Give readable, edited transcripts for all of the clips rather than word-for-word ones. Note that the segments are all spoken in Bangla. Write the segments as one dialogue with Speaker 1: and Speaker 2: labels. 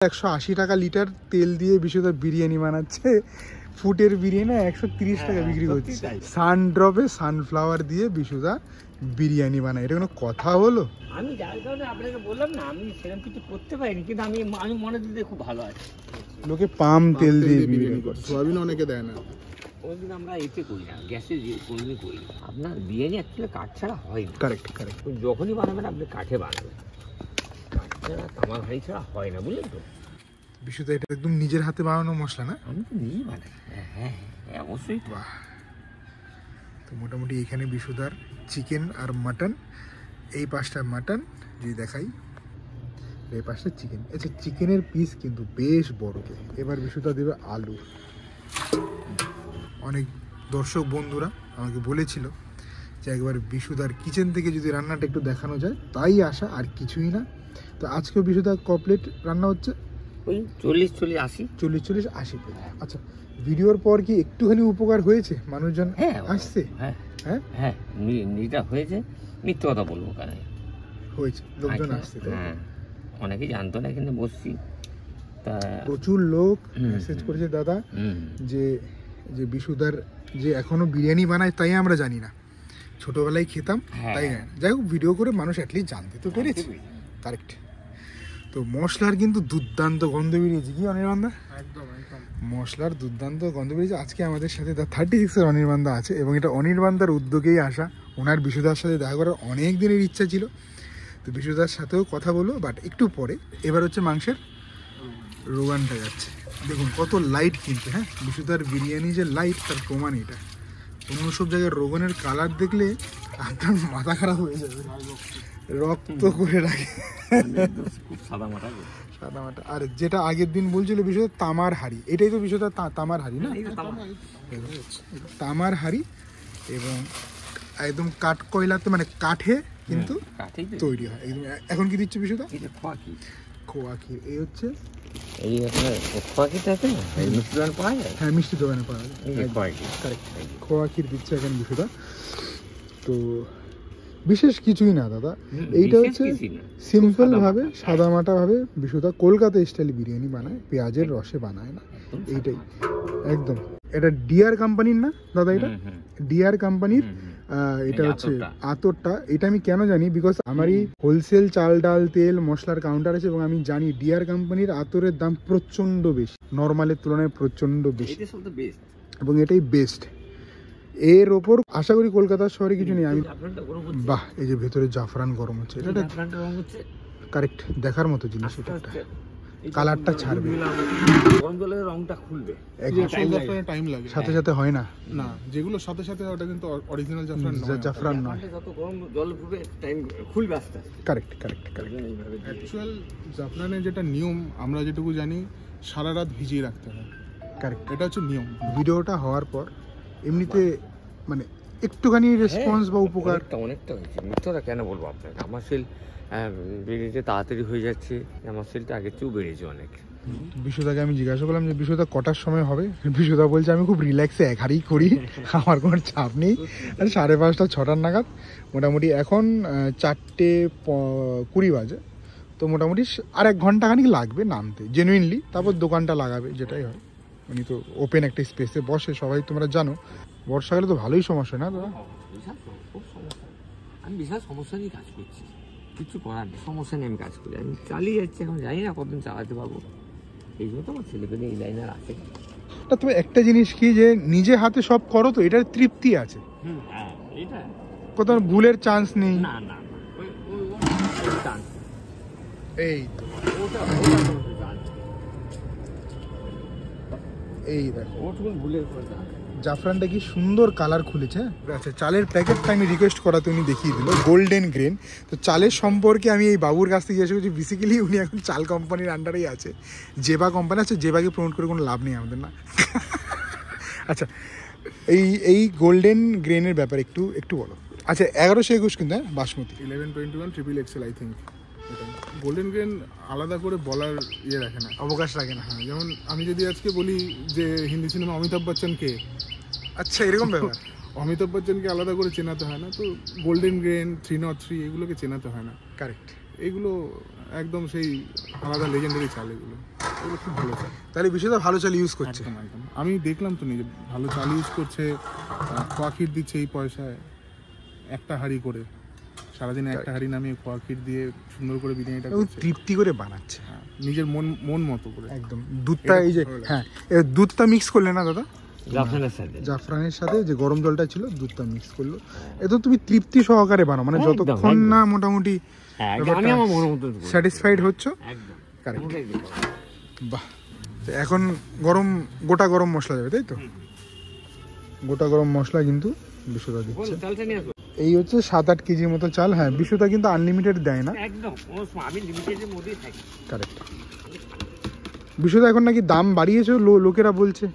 Speaker 1: 180 টাকা লিটার তেল দিয়ে বিশুদা বিরিয়ানি বানাচ্ছে। ফুটের বিরিয়ানি 130 টাকা বিক্রি করছে। সানড্রপে সানফ্লাওয়ার দিয়ে বিশুদা বিরিয়ানি বানায়, এটা কোনো কথা হলো?
Speaker 2: আমি যার কারণে আপনাকে বললাম না, আমি সেরকম কিছু করতে পারিনি, কিন্তু আমি মনে দিতে খুব ভালো আছে।
Speaker 1: লোকে পাম তেল দিয়ে বিরিয়ানি করছে,
Speaker 3: সোয়াবিন অনেকে দেয় না।
Speaker 2: কোনোদিন আমরা এতে করি না, গ্যাসে কোনোদিন করি না। আপনার বিরিয়ানি অ্যাকচুয়ালি কাঠ ছাড়া হয় না।
Speaker 1: Correct correct.
Speaker 2: যখনই বানাবেন আপনি কাঠে বানাবেন, কাঠ ছাড়া তামার হাঁড়ি ছাড়া হয় না, বুঝলেন তো?
Speaker 1: বিশুদা এটা একদম নিজের হাতে বানানো মশলা না?
Speaker 2: আমি তো নিজেই বানাই। হ্যাঁ হ্যাঁ অবশ্যই।
Speaker 1: বাহ। তো মোটামুটি এখানে বিশুদার চিকেন আর মাটন, এই পাশটা মাটন যদি দেখাই, এই পাশটা চিকেন। আচ্ছা, চিকেনের পিস কিন্তু বেশ বড়কে। এবার বিশুদা দেবে আলু। অনেক দর্শক বন্ধুরা আমাকে বলেছিল যে একবার বিশুদার কিচেন থেকে যদি রান্নাটা একটু দেখানো যায়, তাই আসা, আর কিছুই না। তো আজকেও বিশুদা কমপ্লিট রান্না হচ্ছে
Speaker 2: ওই 40-80
Speaker 1: প্লেট। আচ্ছা, ভিডিওর পর কি একটুখানি উপকার হয়েছে? মানুষজন আসছে?
Speaker 2: হ্যাঁ
Speaker 1: হ্যাঁ
Speaker 2: হ্যাঁ, এটা হয়েছে, মিথ্যে কথা বলবো কেন?
Speaker 1: হয়েছে, লোকজন আসছে।
Speaker 2: হ্যাঁ, অনেকেই জানতো না এখানে বসছি, তা
Speaker 1: প্রচুর লোক মেসেজ করেছে দাদা যে যে বিশুদার যে এখনো বিরিয়ানি বানায়, তাই আমরা জানি না, ছোটবেলায় খেতাম তাই জানি না। যাই হোক, ভিডিও করে মানুষ অ্যাটলিস্ট জানতে তো পেরেছে। কারেক্ট। তো মশলার কিন্তু দুর্দান্ত গন্ধ বেরিয়েছে, কি অনির্বাণদা?
Speaker 3: একদম একদম
Speaker 1: মশলার দুর্দান্ত গন্ধ বেরিয়েছে। আজকে আমাদের সাথে দা 36-এর অনির্বাণদা আছে, এবং এটা অনির্বাণদার উদ্যোগেই আসা। ওনার বিশুদার সাথে দেখা করার অনেক দিনের ইচ্ছা ছিল, তো বিশুদার সাথেও কথা বলবো, বাট একটু পরে। এবার হচ্ছে মাংসের রোগানটা যাচ্ছে। দেখুন কত লাইট কিন্তু। হ্যাঁ, বিশুদার বিরিয়ানি যে লাইট তার প্রমাণ এটা। অন্য সব জায়গায় রোগানের কালার দেখলে আপনার মাথা খারাপ হয়ে যাবে, রক্ত করে রাখে,
Speaker 2: সাদা মাটা।
Speaker 1: আর যেটা আগের দিন বলছিল বিশুদা তামার হাড়ি, এটাই তো বিশুদা তামার হাড়ি না? তামার হাড়ি, এবং একদম কাঠ কয়লাতে, মানে কাঠে কিন্তু তৈরি হয় একদম। এখন কি দিচ্ছে বিশুদা? খোয়া ক্ষীর। এই হচ্ছে
Speaker 2: এই আপনার খোয়া ক্ষীরটা আছে না, এই মিষ্টি দোকানে পাওয়া যায়।
Speaker 1: হ্যাঁ, মিষ্টি দোকানে পাওয়া যায়। কারেক্ট, খোয়া ক্ষীর দিচ্ছে এখন বিশুদা। তো বিশেষ কিছুই না দাদা, এইটা হচ্ছে সিম্পল ভাবে সাদামাটা ভাবে বিশুদা কলকাতা স্টাইল বিরিয়ানি বানায়, পেঁয়াজের রসে বানায় না, এইটাই একদম। এটা ডিআর কোম্পানির না দাদা? এটা ডিআর কোম্পানির। এটা হচ্ছে আতরটা। এটা আমি কেন জানি, বিকজ আমারই হোলসেল চাল ডাল তেল মশলার কাউন্টার আছে, এবং আমি জানি ডিআর কোম্পানির আতরের দাম প্রচন্ড বেশি, নর্মালের তুলনায় প্রচন্ড বেশি, এবং এটাই বেস্ট। এর ওপর আশা করি কলকাতার শহরে কিছু নেই। আমি বাহ, এই যে ভেতরে জাফরান গরম হচ্ছে, এটা কারেক্ট দেখার মতো জিনিস। এটা কালারটা ছাড়বে,
Speaker 2: গরম জলের রংটা খুলবে,
Speaker 3: টাইম লাগে,
Speaker 1: সাথে সাথে হয় না।
Speaker 3: না, যেগুলো সাথে সাথে ওটা কিন্তু অরিজিনাল
Speaker 1: জাফরান নয়।
Speaker 2: যত গরম জল খুলবে টাইম খুলবে আস্তে আস্তে।
Speaker 1: Correct correct correct.
Speaker 3: অ্যাকচুয়াল জাফরানের যেটা নিয়ম, আমরা যেটুকু জানি, সারা রাত ভিজিয়ে রাখতে হয়।
Speaker 1: কারেক্ট,
Speaker 3: এটা হচ্ছে নিয়ম।
Speaker 1: ভিডিওটা হওয়ার পর এমনিতে মানে একটুখানি রেসপন্স বা উপকার
Speaker 2: অনেকটা হয়েছে। মিথ্যাটা কেন বলবো আপনাকে, আমার সেল বেড়েছে, তাড়াতাড়ি হয়ে যাচ্ছে, আমার সেলটা আগের চেয়েও বেড়েছে অনেক।
Speaker 1: বিশুদাকে আমি জিজ্ঞাসা করলাম যে বিশুদা কটার সময় হবে? বিশুদা বলছে আমি খুব রিল্যাক্সে এক হাড়ি করি, আমার কোনো চাপ নেই। আর 5:30 6টার নাগাদ মোটামুটি, এখন 4:20 বাজে, তো মোটামুটি আর 1 ঘন্টাখানিক লাগবে নামতে জেনুইনলি। তারপর দোকানটা লাগাবে, যেটাই হয়। উনি তো ওপেন একটা স্পেসে বসে, সবাই তোমরা জানো। বর্ষাকালে তো ভালোই সমস্যা না দাদা?
Speaker 2: খুব সমস্যা। আমি বিশাল সমস্যা নিয়ে কাজ করছি, কিছু করার নেই, সমস্যা নিয়ে আমি কাজ করি, আমি চালিয়ে যাচ্ছি। এখন জানি না কতদিন চালাতে পারবো, এই জন্য তো আমার ছেলেপেলে এই লাইনার আছে।
Speaker 1: তবে একটা জিনিস কি, যে নিজে হাতে সব করো তো এটার তৃপ্তি আছে,
Speaker 2: হ্যাঁ, এটা
Speaker 1: কোথাও ভুলের চান্স নেই।
Speaker 2: না না,
Speaker 1: এই এই দেখো
Speaker 2: ভুলের
Speaker 1: জাফরানটা কি সুন্দর কালার খুলেছে। আচ্ছা, চালের প্যাকেটটা আমি রিকোয়েস্ট করাতে উনি দেখিয়ে দিল, গোল্ডেন গ্রেন। তো চালের সম্পর্কে আমি এই বাবুর কাছ থেকে জিজ্ঞাসা করছি। বেসিক্যালি উনি এখন চাল কোম্পানির আন্ডারেই আছে, জেবা কোম্পানি আছে। জেবাকে প্রমোট করে কোনো লাভ নেই আমাদের, না? আচ্ছা, এই গোল্ডেন গ্রেনের ব্যাপারে একটু বলো। আচ্ছা, 1121 কিন্তু, হ্যাঁ, basmati
Speaker 3: 1121 XXL I think. Golden grain আলাদা করে বলার রাখে না,
Speaker 1: অবকাশ রাখে না।
Speaker 3: হ্যাঁ, যেমন আমি যদি আজকে বলি যে হিন্দি সিনেমা অমিতাভ বচ্চন কে,
Speaker 1: আচ্ছা এরকম ব্যাপার,
Speaker 3: অমিতাভ বচ্চনকে আলাদা করে চেনাতে হয় না, তো গোল্ডেন গ্রেন 303 এগুলোকে চেনাতে হয় না।
Speaker 1: কারেক্ট।
Speaker 3: এগুলো একদম সেই আলাদা লেজেন্ডারি চাল, এগুলো এগুলো খুব ভালো চাল।
Speaker 1: তাহলে বিষয়টা ভালো চাল ইউজ করছে।
Speaker 3: একদম একদম, আমি দেখলাম তো নিজে, ভালো চাল ইউজ করছে, খোয়া ক্ষীর দিচ্ছে এই পয়সায়, একটা হাঁড়ি করে সারাদিনে একটা হাঁড়ি নামিয়ে খোয়া ক্ষীর দিয়ে সুন্দর করে বিরিয়ানিটা করছে,
Speaker 1: তৃপ্তি করে বানাচ্ছে
Speaker 3: নিজের মন মতো করে
Speaker 1: একদম। দুধটা এই যে হ্যাঁ দুধটা মিক্স করলে না দাদা
Speaker 2: জাফরানের
Speaker 1: সাথে যে গরম জলটা ছিল দুধটা মিক্স করলো, এত তুমি তৃপ্তি সহকারে বানাও, মানে যতক্ষণ না মোটামুটি স্যাটিসফাইড হচ্ছ। বাহ, এখন গোটা গরম মশলা যাবে, তাই তো? গোটা গরম মশলা কিন্তু বিশুদা দিচ্ছে। এই হচ্ছে 7-8 কেজির মতো চাল। হ্যাঁ, বিশুদা কিন্তু আনলিমিটেড দেয় না,
Speaker 2: একদম আমি লিমিটেডের মধ্যেই থাকি।
Speaker 1: কারেক্ট। বিশুদা এখন নাকি দাম বাড়িয়েছে লোকেরা বলছে।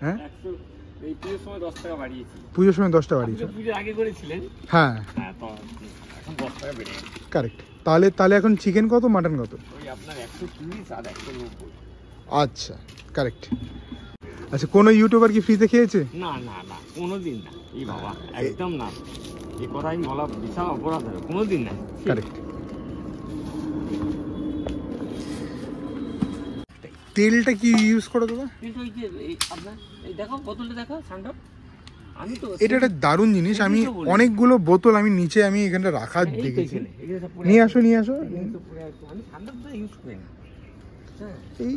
Speaker 1: হ্যাঁ,
Speaker 2: এই পুজোর সময় 10 টাকা বাড়িয়েছি।
Speaker 1: পুজোর সময় 10 টাকা বাড়িয়েছে,
Speaker 2: পুজোর আগে করেছিলেন।
Speaker 1: হ্যাঁ
Speaker 2: তো এখন 10 টাকা বেড়ে গেছে।
Speaker 1: কারেক্ট। তাহলে এখন চিকেন কত, মাটন কত?
Speaker 2: ওই আপনার 130 আর 190।
Speaker 1: আচ্ছা, কারেক্ট। আচ্ছা, কোনো ইউটিউবার কি ফ্রিতে খেয়েছে?
Speaker 2: না না না, কোনোদিন না। এই বাবা, একদম না। এই কথাই বলা বিশাল অপরাধ হবে, কোনোদিন না।
Speaker 1: কারেক্ট। তেলটা কি ইউজ করো দাদা?
Speaker 2: কিন্তু ওই যে আপনার এই দেখো বোতলটা দেখো সান্ডপ, আমি তো
Speaker 1: এটা একটা দারুণ জিনিস। আমি অনেকগুলো বোতল আমি নিচে আমি এখানে রাখা দেখেছি। নিয়ে আসো।
Speaker 2: আমি সান্ডপটা ইউজ করি না।
Speaker 1: এই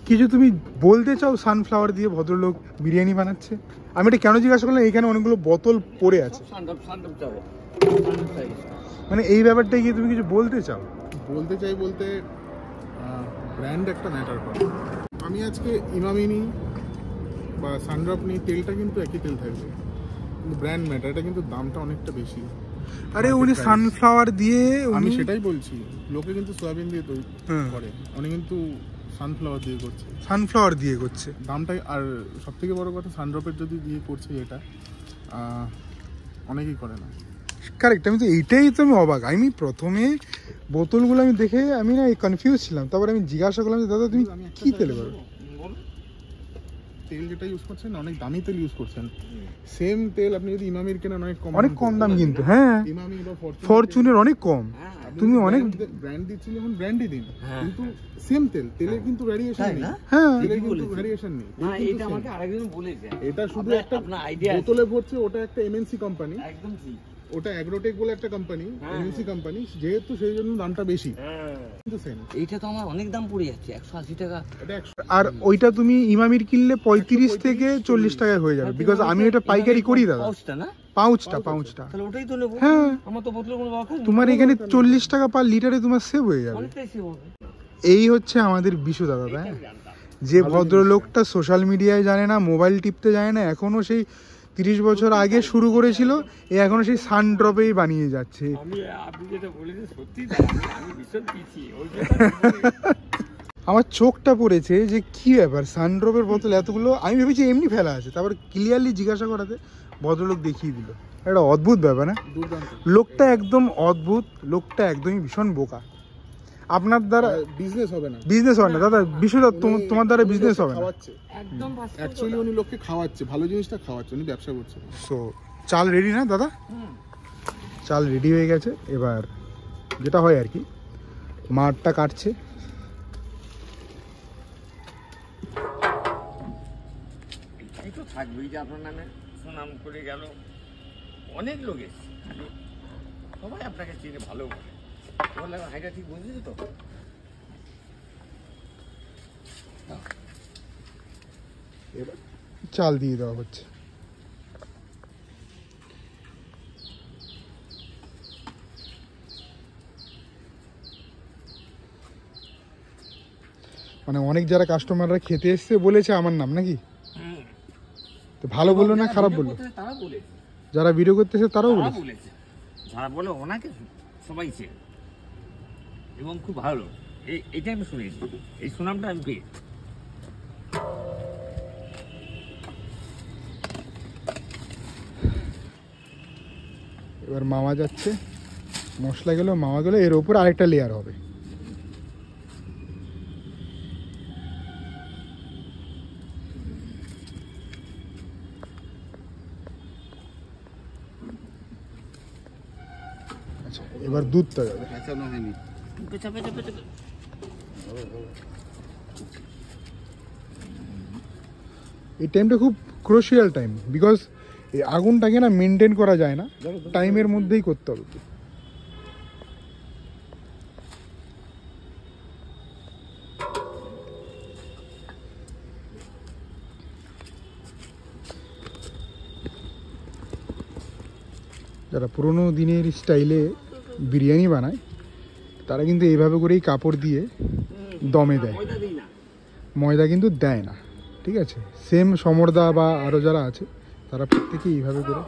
Speaker 1: কিছু তুমি বলতে চাও সানফ্লাওয়ার দিয়ে ভদ্রলোক বিরিয়ানি বানাচ্ছে? আমি এটা কেন জিজ্ঞাসা করলাম, এখানে অনেকগুলো বোতল পড়ে আছে, মানে এই ব্যাপারটা কি তুমি কিছু বলতে চাও?
Speaker 3: বলতে চাই বলতে ব্র্যান্ড একটা ম্যাটার করে। আমি আজকে ইমামি নিই বা সানড্রপ নিই, তেলটা কিন্তু একই তেল থাকবে, কিন্তু ব্র্যান্ড ম্যাটার, এটা কিন্তু দামটা অনেকটা বেশি।
Speaker 1: আরে উনি সানফ্লাওয়ার দিয়ে,
Speaker 3: আমি সেটাই বলছি, লোকে কিন্তু সয়াবিন দিয়ে তৈরি করে, উনি কিন্তু সানফ্লাওয়ার দিয়ে করছে দামটা। আর সব থেকে বড় কথা, সানড্রপের যদি দিয়ে করছে এটা অনেকেই করে না।
Speaker 1: কারেক্ট। আমি তো এইটাই তো আমি অবাক। আমি প্রথমে বোতলগুলো আমি দেখে আমি না কনফিউজ ছিলাম, তারপর আমি জিজ্ঞাসা করলাম যে দাদা তুমি কি তেল করো?
Speaker 3: তেল যেটা ইউজ করছেন অনেক দামি তেল ইউজ করছেন, সেম তেল আপনি যদি ইমামির কেনেন
Speaker 1: অনেক কম দাম কিন্তু। হ্যাঁ,
Speaker 3: ইমামি বা
Speaker 1: ফরচুনের অনেক কম। তুমি অনেক
Speaker 3: ব্র্যান্ড দিচ্ছেন, যখন ব্র্যান্ডই দিন, কিন্তু সেম তেলের কিন্তু ভ্যারিয়েশন নেই।
Speaker 1: হ্যাঁ,
Speaker 3: তেলের কিন্তু ভ্যারিয়েশন নেই।
Speaker 2: না, এটা আমাকে আরেকজন বলেছে,
Speaker 3: এটা শুধু একটা বোতলে ভরছে, ওটা একটা এমএনসি কোম্পানি,
Speaker 2: একদম ঠিক।
Speaker 3: ওটা অ্যাগ্রোটেক বলে একটা কোম্পানি, এমএনসি কোম্পানি, যেহেতু সেই জন্য দামটা বেশি, কিন্তু সেম।
Speaker 2: এইটা তো আমার অনেক দাম পড়ে যাচ্ছে, 180 টাকা।
Speaker 1: আর ওইটা তুমি ইমামির কিনলে 35 থেকে 40 টাকায় হয়ে যাবে, বিকজ আমি এটা পাইকারি করি দাদা। পাউচটা
Speaker 2: তাহলে ওটাই তো নেব।
Speaker 1: হ্যাঁ,
Speaker 2: আমার তো বোতলের কোনো দরকার নেই।
Speaker 1: তোমার এখানে 40 টাকা পার লিটারে তোমার সেভ হয়ে যাবে।
Speaker 2: অনেকটাই সেভ হবে।
Speaker 1: এই হচ্ছে আমাদের বিশু দাদা, যে ভদ্রলোকটা সোশ্যাল মিডিয়ায় জানে না, মোবাইল টিপতে জানে না, এখনো সেই 30 বছর আগে শুরু করেছিল, এখনো সেই সানড্রপেই বানিয়ে যাচ্ছে।
Speaker 2: আপনি যেটা বলেছেন সত্যি, আমি ভীষণ পিছিয়ে।
Speaker 1: আমার চোখটা পড়েছে যে কি ব্যাপার, সানড্রপের বোতল এতগুলো। আমি ভেবেছি এমনি ফেলা আছে, তারপর ক্লিয়ারলি জিজ্ঞাসা করাতে ভদ্রলোক দেখিয়ে দিল। একটা অদ্ভুত ব্যাপার না? লোকটা একদম অদ্ভুত, লোকটা একদমই ভীষণ বোকা। আপনার দ্বারা বিজনেস হবে না দাদা, বিশ্বদা তোমার দ্বারা বিজনেস হবে না।
Speaker 3: একদম অ্যাকচুয়ালি উনি লোককে খাওয়াচ্ছে, ভালো জিনিসটা খাওয়াচ্ছে, উনি ব্যবসা করছে।
Speaker 1: সো চাল রেডি না দাদা? চাল রেডি হয়ে গেছে। এবার যেটা হয় আর কি, মাঠটা কাটছে।
Speaker 2: এই তো থাকবেই যে আপনার নামে সুনাম করে গেল, অনেক লোক এসছে, সবাই আপনাকে চিনে ভালো বলে। বললাম হাইটা ঠিক বুঝেছি তো।
Speaker 1: এবার চাল দিয়ে দেওয়া হচ্ছে। মানে অনেক যারা কাস্টমাররা খেতে এসছে বলেছে আমার নাম, নাকি? তো ভালো বললো না খারাপ বললো?
Speaker 2: তারা বলেছে,
Speaker 1: যারা ভিডিও করতেছে তারাও বলেছে।
Speaker 2: যারা বলে ওনাকে সবাই চেনে এবং খুব ভালো, এইটা আমি শুনেছি, এই সুনামটা আমি পেয়ে।
Speaker 1: এবার মামা যাচ্ছে, মশলা গেল, মামা গেল, এর উপর আরেকটা লেয়ার হবে। আচ্ছা, এবার দুধটা যাবে। এই টাইমটা খুব ক্রুশিয়াল টাইম, বিকজ এই আগুনটাকে না মেনটেন করা যায় না, টাইমের মধ্যেই করতে হবে। যারা পুরোনো দিনের স্টাইলে বিরিয়ানি বানায় তারা কিন্তু এইভাবে করেই কাপড় দিয়ে দমে দেয়, ময়দা কিন্তু দেয় না। ঠিক আছে, সেম সমরদা বা আরও যারা আছে তারা প্রত্যেকেই এইভাবে করে